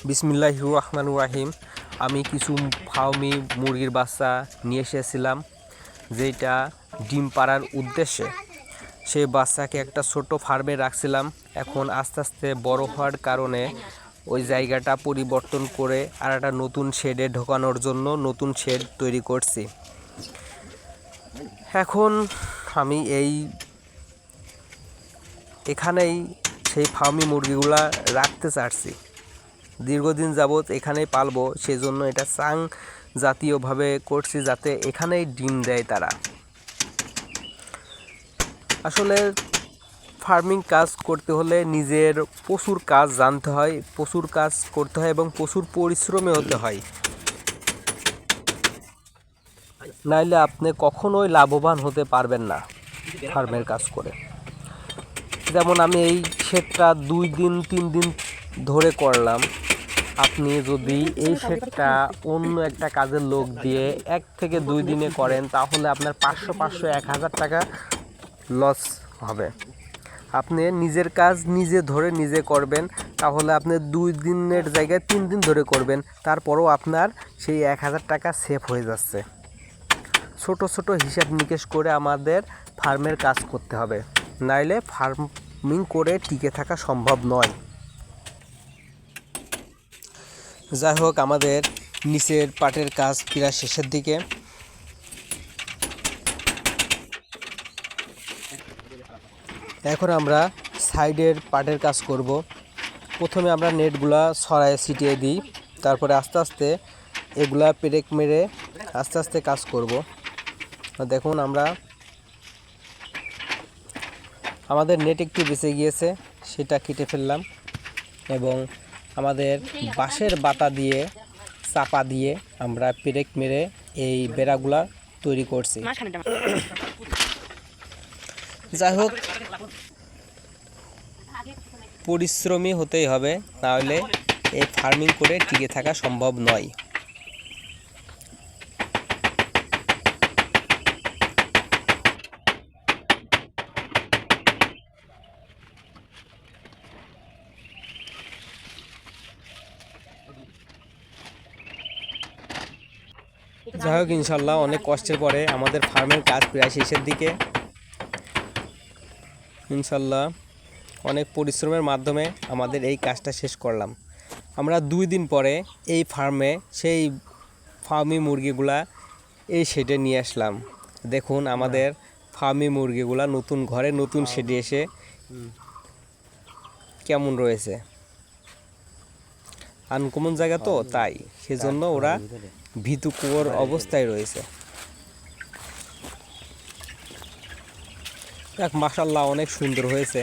বিসমিল্লাহির রহমানির রহিম। আমি কিছু ফার্মি মুরগির বাচ্চা নিয়ে এসেছিলাম, যেটা ডিম পাড়ার উদ্দেশ্যে। সেই বাচ্চাকে একটা ছোট ফার্মে রাখছিলাম। এখন আস্তে আস্তে বড় হওয়ার কারণে ওই জায়গাটা পরিবর্তন করে আর একটা নতুন শেডে ঢোকানোর জন্য নতুন শেড তৈরি করছি। এখন আমি এখানেই সেই ফার্মি মুরগিগুলা রাখতে চাচ্ছি। দীর্ঘদিন যাবৎ এখানেই পালবো, সেই জন্য এটা চাং জাতীয়ভাবে করছি, যাতে এখানেই ডিম দেয় তারা। আসলে ফার্মিং কাজ করতে হলে নিজের প্রচুর কাজ জানতে হয়, প্রচুর কাজ করতে হয় এবং প্রচুর পরিশ্রমী হতে হয়, নাইলে আপনি কখনোই লাভবান হতে পারবেন না ফার্মের কাজ করে। যেমন আমি এই শেডটা 2-3 দিন ধরে করলাম। আপনি যদি এই শেডটা অন্য একটা কাজের লোক দিয়ে 1 থেকে 2 দিনে করেন, তাহলে আপনার 500-1000 টাকা লস হবে। আপনি নিজের কাজ নিজে ধরে নিজে করবেন, তাহলে আপনি 2 দিনের জায়গায় 3 দিন ধরে করবেন, তারপরও আপনার সেই 1000 টাকা সেভ হয়ে যাচ্ছে। ছোট ছোট হিসাব নিকেশ করে আমাদের ফার্মের কাজ করতে হবে, নাইলে ফার্মিং করে টিকে থাকা সম্ভব নয়। যাই হোক, আমাদের নিচের পাটের কাজ প্রায় শেষের দিকে। এখন আমরা সাইডের পাটের কাজ করব। প্রথমে আমরা নেটগুলা ছড়ায় ছিটিয়ে দিই, তারপরে আস্তে আস্তে এগুলা পেরেক মেরে আস্তে আস্তে কাজ করব। দেখুন, আমাদের নেট একটু বেঁচে গিয়েছে, সেটা কেটে ফেললাম এবং আমাদের বাঁশের বাতা দিয়ে চাপা দিয়ে আমরা পেরেক মেরে এই বেড়াগুলা তৈরি করছি। যাই হোক, পরিশ্রমী হতেই হবে, নাহলে এই ফার্মিং করে টিকে থাকা সম্ভব নয়। যাই হোক, ইনশাল্লাহ অনেক কষ্টের পরে আমাদের ফার্মের কাজ প্রায় শেষের দিকে। ইনশাল্লাহ অনেক পরিশ্রমের মাধ্যমে আমাদের এই কাজটা শেষ করলাম। আমরা 2 দিন পরে এই ফার্মে সেই ফার্মি মুরগিগুলা এই শেডে নিয়ে আসলাম। দেখুন, আমাদের ফার্মি মুরগিগুলা নতুন ঘরে নতুন শেডে এসে কেমন রয়েছে। আনকমন জায়গা তো, তাই সেজন্য ওরা ভীতুকর অবস্থায় রয়েছে। মাশাআল্লাহ, অনেক সুন্দর হয়েছে।